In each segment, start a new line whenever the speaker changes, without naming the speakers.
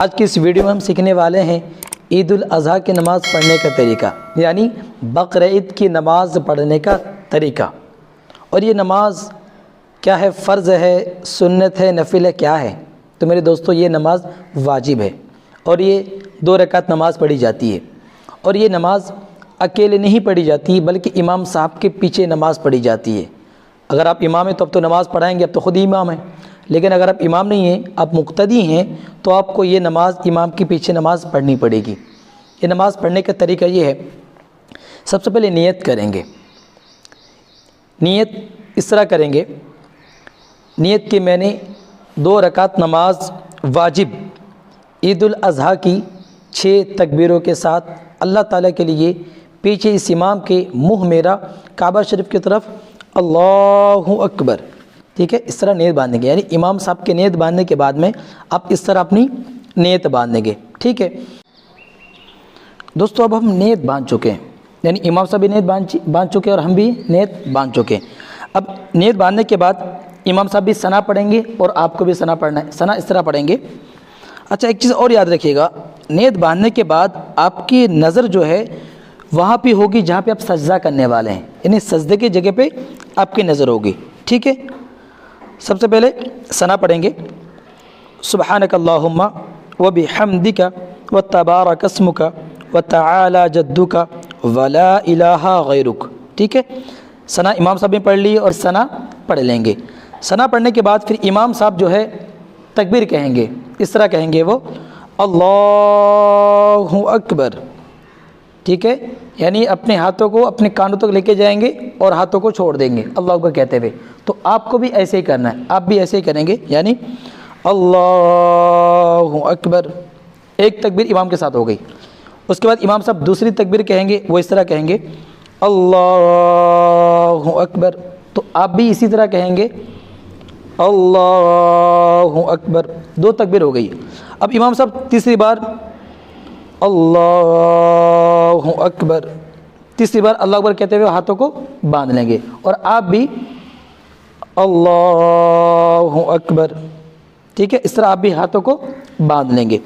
آج کی اس ویڈیو میں ہم سیکھنے والے ہیں عید الاضحیٰ کی نماز پڑھنے کا طریقہ، یعنی بقر عید کی نماز پڑھنے کا طریقہ۔ اور یہ نماز کیا ہے، فرض ہے، سنت ہے، نفل ہے، کیا ہے؟ تو میرے دوستو یہ نماز واجب ہے اور یہ 2 رکعت نماز پڑھی جاتی ہے، اور یہ نماز اکیلے نہیں پڑھی جاتی بلکہ امام صاحب کے پیچھے نماز پڑھی جاتی ہے۔ اگر آپ امام ہیں تو اب تو نماز پڑھائیں گے، اب تو خود ہی امام ہیں، لیکن اگر آپ امام نہیں ہیں، آپ مقتدی ہیں، تو آپ کو یہ نماز امام کے پیچھے نماز پڑھنی پڑے گی۔ یہ نماز پڑھنے کا طریقہ یہ ہے، سب سے پہلے نیت کریں گے۔ نیت اس طرح کریں گے، نیت کہ میں نے 2 رکعت نماز واجب عید الاضحیٰ کی 6 تکبیروں کے ساتھ اللہ تعالیٰ کے لیے پیچھے اس امام کے منہ میرا کعبہ شریف کی طرف اللہ اکبر، ٹھیک ہے، اس طرح نیت باندھیں گے، یعنی امام صاحب کے نیت باندھنے کے بعد میں آپ اس طرح اپنی نیت باندھیں گے، ٹھیک ہے دوستو۔ اب ہم نیت باندھ چکے ہیں، یعنی امام صاحب بھی نیت باندھ چکے ہیں اور ہم بھی نیت باندھ چکے ہیں۔ اب نیت باندھنے کے بعد امام صاحب بھی ثنا پڑھیں گے اور آپ کو بھی ثنا پڑھنا ہے، ثنا اس طرح پڑھیں گے۔ اچھا، ایک چیز اور یاد رکھیے گا، نیت باندھنے کے بعد آپ کی نظر جو ہے وہاں پہ ہوگی جہاں پہ آپ سجدہ کرنے والے ہیں، یعنی سجدے کی جگہ پہ آپ کی نظر ہوگی، ٹھیک ہے۔ سب سے پہلے ثنا پڑھیں گے، سبحانک اللہم وبحمدک وتبارک اسمک وتعالی جدک ولا الہ غیرک، ٹھیک ہے۔ ثنا امام صاحب نے پڑھ لی اور ثنا پڑھ لیں گے۔ ثنا پڑھنے کے بعد پھر امام صاحب جو ہے تکبیر کہیں گے، اس طرح کہیں گے وہ اللہ اکبر، ٹھیک ہے، یعنی اپنے ہاتھوں کو اپنے کانوں تک لے کے جائیں گے اور ہاتھوں کو چھوڑ دیں گے اللہ اکبر کہتے ہوئے۔ تو آپ کو بھی ایسے ہی کرنا ہے، آپ بھی ایسے ہی کریں گے، یعنی اللہ اکبر، ایک تکبیر امام کے ساتھ ہو گئی۔ اس کے بعد امام صاحب دوسری تکبیر کہیں گے، وہ اس طرح کہیں گے اللہ اکبر، تو آپ بھی اسی طرح کہیں گے اللہ اکبر، 2 تکبیر ہو گئی۔ اب امام صاحب تیسری بار اللہ اکبر، تیسری بار اللہ اکبر کہتے ہوئے ہاتھوں کو باندھ لیں گے، اور آپ بھی اللہ اکبر، ٹھیک ہے، اس طرح آپ بھی ہاتھوں کو باندھ لیں گے۔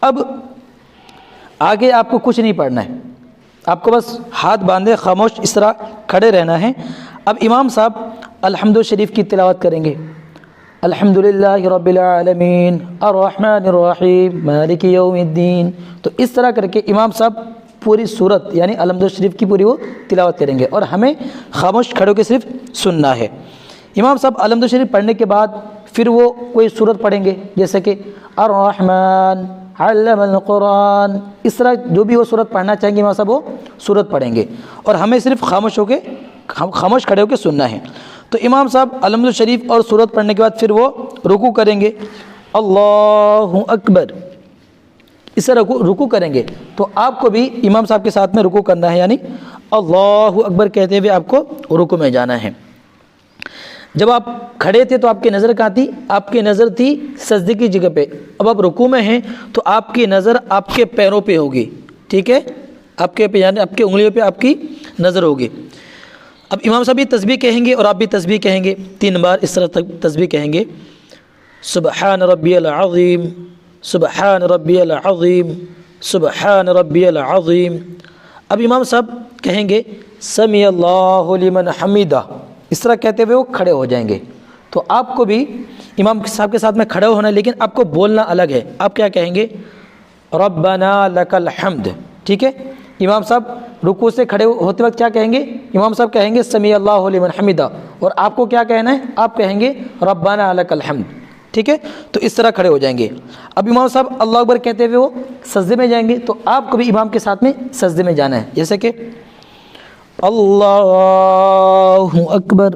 اب آگے آپ کو کچھ نہیں پڑھنا ہے، آپ کو بس ہاتھ باندھے خاموش اس طرح کھڑے رہنا ہے۔ اب امام صاحب الحمد شریف کی تلاوت کریں گے، الحمدللہ رب العالمین الرحمن الرحیم مالک یوم الدین، تو اس طرح کر کے امام صاحب پوری سورت یعنی الحمد شریف کی پوری وہ تلاوت کریں گے، اور ہمیں خاموش کھڑے ہو کے صرف سننا ہے۔ امام صاحب الحمد شریف پڑھنے کے بعد پھر وہ کوئی سورت پڑھیں گے، جیسے کہ الرحمن علم القرآن، اس طرح جو بھی وہ سورت پڑھنا چاہیں گے امام صاحب وہ سورت پڑھیں گے، اور ہمیں صرف خاموش کھڑے ہو کے سننا ہے۔ تو امام صاحب الحمد شریف اور سورت پڑھنے کے بعد پھر وہ رکوع کریں گے، اللہ اکبر، اس طرح رکوع کریں گے، تو آپ کو بھی امام صاحب کے ساتھ میں رکوع کرنا ہے، یعنی اللہ اکبر کہتے ہوئے آپ کو رکوع میں جانا ہے۔ جب آپ کھڑے تھے تو آپ کی نظر کہاں تھی؟ آپ کی نظر تھی سجدے کی جگہ پہ۔ اب آپ رکوع میں ہیں تو آپ کی نظر آپ کے پیروں پہ ہوگی، ٹھیک ہے، آپ کے یعنی آپ کی انگلیوں پہ آپ کی نظر ہوگی۔ اب امام صاحب بھی تسبیح کہیں گے اور آپ بھی تسبیح کہیں گے، 3 بار اس طرح تسبیح کہیں گے، سبحان ربی العظیم سبحان ربی العظیم سبحان ربی العظیم۔ اب امام صاحب کہیں گے سمیع اللہ لمن حمیدہ، اس طرح کہتے ہوئے وہ کھڑے ہو جائیں گے۔ تو آپ کو بھی امام صاحب کے ساتھ میں کھڑے ہونا ہے، لیکن آپ کو بولنا الگ ہے۔ آپ کیا کہیں گے؟ ربنا لک الحمد، ٹھیک ہے۔ امام صاحب رکوع سے کھڑے ہوتے وقت کیا کہیں گے؟ امام صاحب کہیں گے سمیع اللہ لمن حمیدہ، اور آپ کو کیا کہنا ہے؟ آپ کہیں گے ربنا لک الحمد، ٹھیک ہے۔ تو اس طرح کھڑے ہو جائیں گے۔ اب امام صاحب اللہ اکبر کہتے ہوئے وہ سجدے میں جائیں گے، تو آپ کو بھی امام کے ساتھ میں سجدے میں جانا ہے، جیسے کہ اللہ اکبر،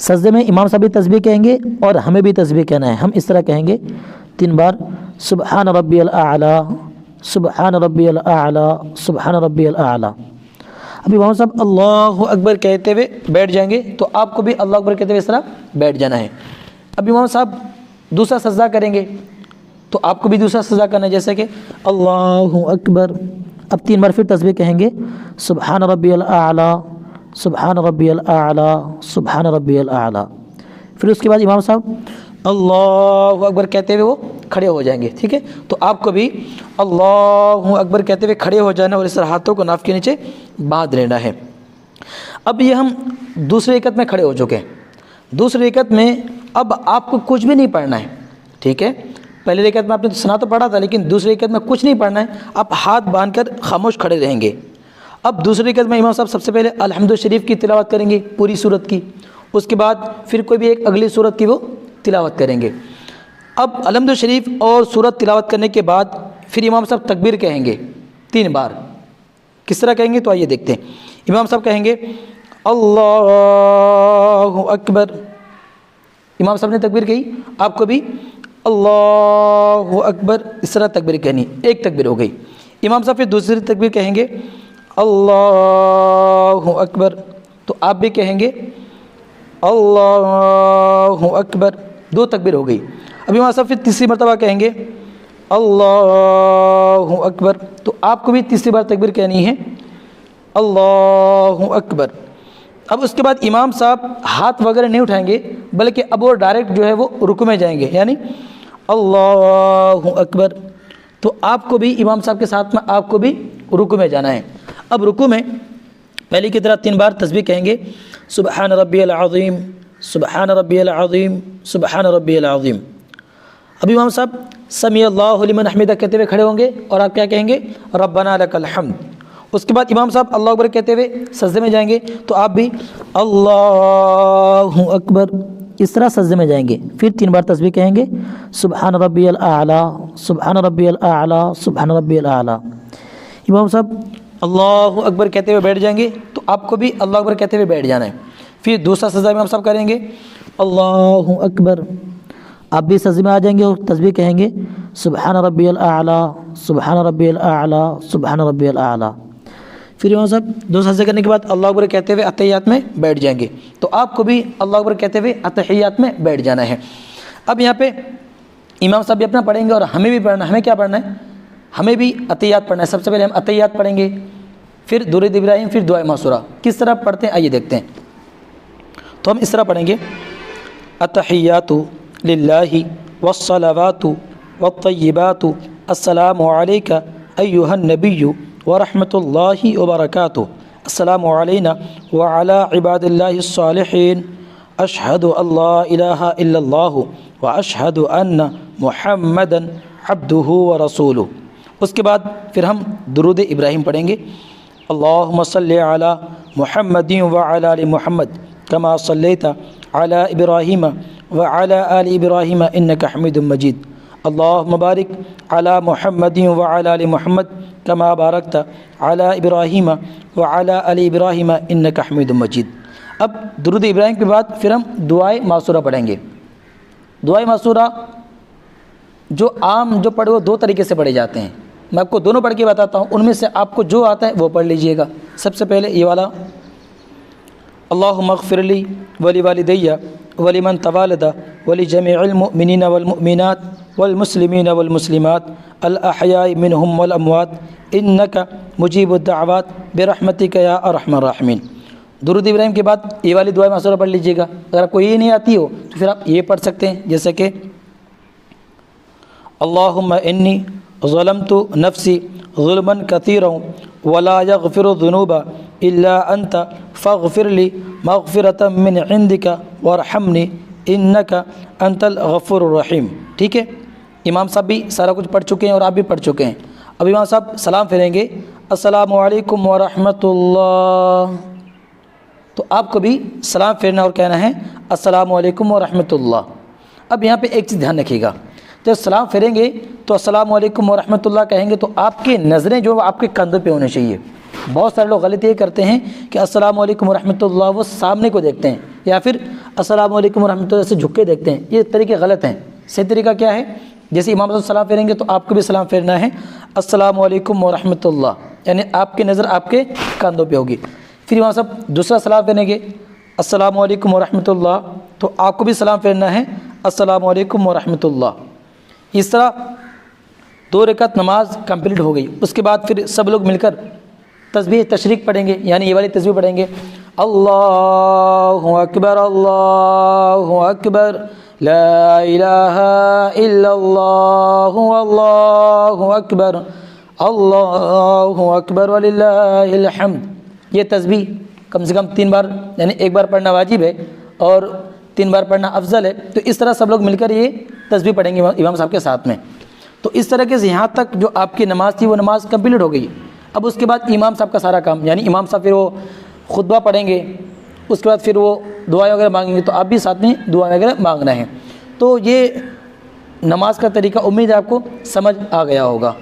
سجدے میں امام صاحب بھی تسبیح کہیں گے اور ہمیں بھی تسبیح کہنا ہے، ہم اس طرح کہیں گے 3 بار، سبحان ربی الاعلی سبحان ربی الاعلی سبحان ربی الاعلی۔ اب امام صاحب اللہ اکبر کہتے ہوئے بیٹھ جائیں گے، تو آپ کو بھی اللہ اکبر کہتے ہوئے اس طرح بیٹھ جانا ہے۔ اب امام صاحب دوسرا سجدہ کریں گے، تو آپ کو بھی دوسرا سجدہ کرنا ہے، جیسے کہ اللہ اکبر۔ اب 3 بار پھر تسبیح کہیں گے، سبحان ربی الاعلی سبحان ربی الاعلی سبحان ربی الاعلی۔ پھر اس کے بعد امام صاحب اللہ اکبر کہتے ہوئے وہ کھڑے ہو جائیں گے، ٹھیک ہے؟ تو آپ کو بھی اللہ اکبر کہتے ہوئے کھڑے ہو جانا اور اس طرح ہاتھوں کو ناف کے نیچے باندھ لینا ہے۔ اب یہ ہم دوسری رکعت میں کھڑے ہو چکے ہیں۔ دوسری رکعت میں اب آپ کو کچھ بھی نہیں پڑھنا ہے، ٹھیک ہے؟ پہلی رکعت میں آپ نے سنا تو پڑھا تھا، لیکن دوسری رکعت میں کچھ نہیں پڑھنا ہے، آپ ہاتھ باندھ کر خاموش کھڑے رہیں گے۔ اب دوسری رکعت میں امام صاحب سب سے پہلے الحمد شریف کی تلاوت کریں گے پوری سورت کی، اس کے بعد پھر کوئی بھی ایک اگلی سورت کی وہ تلاوت کریں گے۔ اب الحمد شریف اور سورت تلاوت کرنے کے بعد پھر امام صاحب تکبیر کہیں گے 3 بار۔ کس طرح کہیں گے تو آئیے دیکھتے ہیں۔ امام صاحب کہیں گے اللہ اکبر، امام صاحب نے تکبیر کہی، آپ کو بھی اللہ اکبر اس طرح تکبیر کہنی، ایک تکبیر ہو گئی۔ امام صاحب پھر دوسری تکبیر کہیں گے اللہ اکبر، تو آپ بھی کہیں گے اللہ اکبر، 2 تکبیر ہو گئی۔ اب امام صاحب پھر تیسری مرتبہ کہیں گے اللہ اکبر، تو آپ کو بھی تیسری بار تکبیر کہنی ہے اللہ اکبر۔ اب اس کے بعد امام صاحب ہاتھ وغیرہ نہیں اٹھائیں گے، بلکہ اب وہ ڈائریکٹ جو ہے وہ رکوع میں جائیں گے، یعنی اللہ اکبر۔ تو آپ کو بھی امام صاحب کے ساتھ میں آپ کو بھی رکوع میں جانا ہے۔ اب رکوع میں پہلی کی طرح 3 بار تسبیح کہیں گے، سبحان ربی العظیم، سبحان ربی العظیم، سبحان ربی العظیم۔ اب امام صاحب سمیع اللہ لمن حمدہ کہتے ہوئے کھڑے ہوں گے اور آپ کیا کہیں گے ربنا لک الحمد۔ اس کے بعد امام صاحب اللہ اکبر کہتے ہوئے سجدے میں جائیں گے، تو آپ بھی اللہ اکبر اس طرح سجدے میں جائیں گے۔ پھر 3 بار تسبیح کہیں گے، سبحان ربی الاعلیٰ، سبحان ربی الاعلیٰ، سبحان ربی الاعلیٰ۔ امام صاحب اللہ اکبر کہتے ہوئے بیٹھ جائیں گے، تو آپ کو بھی اللہ اکبر کہتے ہوئے بیٹھ جانا ہے۔ پھر دوسرا سجدہ امام صاحب کریں گے اللہ اکبر، آپ بھی سجدے میں آ جائیں گے اور تسبیح کہیں گے سبحان ربی الاعلیٰ، سبحان ربی الاعلیٰ، سبحان ربی الاعلیٰ۔ پھر امام صاحب 2 سجدے کرنے کے بعد اللہ اکبر کہتے ہوئے اتحیات میں بیٹھ جائیں گے، تو آپ کو بھی اللہ اکبر کہتے ہوئے اتحیات میں بیٹھ جانا ہے۔ اب یہاں پہ امام صاحب بھی اپنا پڑھیں گے اور ہمیں بھی پڑھنا ہے۔ ہمیں کیا پڑھنا ہے؟ ہمیں بھی اتحیات پڑھنا ہے۔ سب سے پہلے ہم اتحیات پڑھیں گے، پھر درود ابراہیم، پھر دعائے معصورہ۔ کس طرح پڑھتے ہیں آئیے دیکھتے ہیں۔ تو ہم اس طرح پڑھیں گے، التحیات للہ والصلوات والطیبات السلام علیک ایھا النبی ورحمۃ اللہ وبرکاتہ، السلام علینا وعلی عباد اللہ الصالحین، اشہد ان لا الہ الا اللہ واشہد ان محمدا عبدہ ورسولہ۔ اس کے بعد پھر ہم درود ابراہیم پڑھیں گے، اللہم صلی علی محمد وعلی آل محمد کما صلیت علی ابراہیم وعلی آل ابراہیم انک حمید مجید، اللہم بارک علی محمد وعلی آل محمد کما بارکت علی ابراہیم وعلی آل ابراہیم انک حمید مجید۔ اب درود ابراہیم کے بعد پھر ہم دعائے معصورہ پڑھیں گے۔ دعائے معصورہ جو عام جو پڑھے وہ 2 طریقے سے پڑھے جاتے ہیں، میں آپ کو دونوں پڑھ کے بتاتا ہوں، ان میں سے آپ کو جو آتا ہے وہ پڑھ لیجئے گا۔ سب سے پہلے یہ والا، اللہم اغفر لی ولوالدی ولمن توالد ولجمیع المؤمنین والمؤمنات والمسلمین والمسلمات الاحیاء منہم والاموات انک مجیب الدعوات برحمتک یا ارحم الراحمین۔ درود ابراہیم کے بعد یہ والی دعائے معصورہ پڑھ لیجئے گا۔ اگر آپ کو یہ نہیں آتی ہو تو پھر آپ یہ پڑھ سکتے ہیں، جیسے کہ اللہم انی ظلمت نفسی ظلما کثیرا ولا یغفر الذنوب الا انت فاغفر لی مغفرۃ من عندک وارحمنی انک انت الغفور الرحیم۔ ٹھیک ہے، امام صاحب بھی سارا کچھ پڑھ چکے ہیں اور آپ بھی پڑھ چکے ہیں۔ اب امام صاحب سلام پھیریں گے، السلام علیکم ورحمۃ اللہ، تو آپ کو بھی سلام پھیرنا اور کہنا ہے السلام علیکم ورحمۃ اللہ۔ اب یہاں پہ ایک چیز دھیان رکھیے گا، جب سلام پھیریں گے تو السلام علیکم ورحمۃ اللہ کہیں گے تو آپ کی نظریں جو آپ کے کندھوں پہ ہونی چاہیے۔ بہت سارے لوگ غلطی یہ کرتے ہیں کہ السلام علیکم ورحمۃ اللہ وہ سامنے کو دیکھتے ہیں، یا پھر السلام علیکم ورحمۃ اللہ سے جھک کے دیکھتے ہیں۔ یہ طریقے غلط ہیں۔ صحیح طریقہ کیا ہے؟ جیسے امام صاحب سلام پھیریں گے تو آپ کو بھی سلام پھیرنا ہے السلام علیکم ورحمۃ اللہ، یعنی آپ کی نظر آپ کے کندھوں پہ ہوگی۔ پھر امام صاحب دوسرا سلام پھیریں گے السلام علیکم ورحمۃ اللہ، تو آپ کو بھی سلام پھیرنا ہے السلام علیکم ورحمۃ اللہ۔ اس طرح 2 رکعت نماز کمپلیٹ ہو گئی۔ اس کے بعد پھر سب لوگ مل کر تسبیح تشریق پڑھیں گے، یعنی یہ والی تسبیح پڑھیں گے، اللہ اکبر لا الہ الا اللہ واللہ اکبر اللہ اکبر وللہ الحمد۔ یہ تسبیح کم سے کم 3 بار، یعنی 1 بار پڑھنا واجب ہے اور 3 بار پڑھنا افضل ہے۔ تو اس طرح سب لوگ مل کر یہ تسبیح پڑھیں گے امام صاحب کے ساتھ میں۔ تو اس طریقے سے یہاں تک جو آپ کی نماز تھی وہ نماز کمپلیٹ ہو گئی۔ اب اس کے بعد امام صاحب کا سارا کام، یعنی امام صاحب پھر وہ خطبہ پڑھیں گے، اس کے بعد پھر وہ دعائیں وغیرہ مانگیں گے، تو آپ بھی ساتھ میں دعائیں وغیرہ مانگنا ہے۔ تو یہ نماز کا طریقہ امید ہے آپ کو سمجھ آ گیا ہوگا۔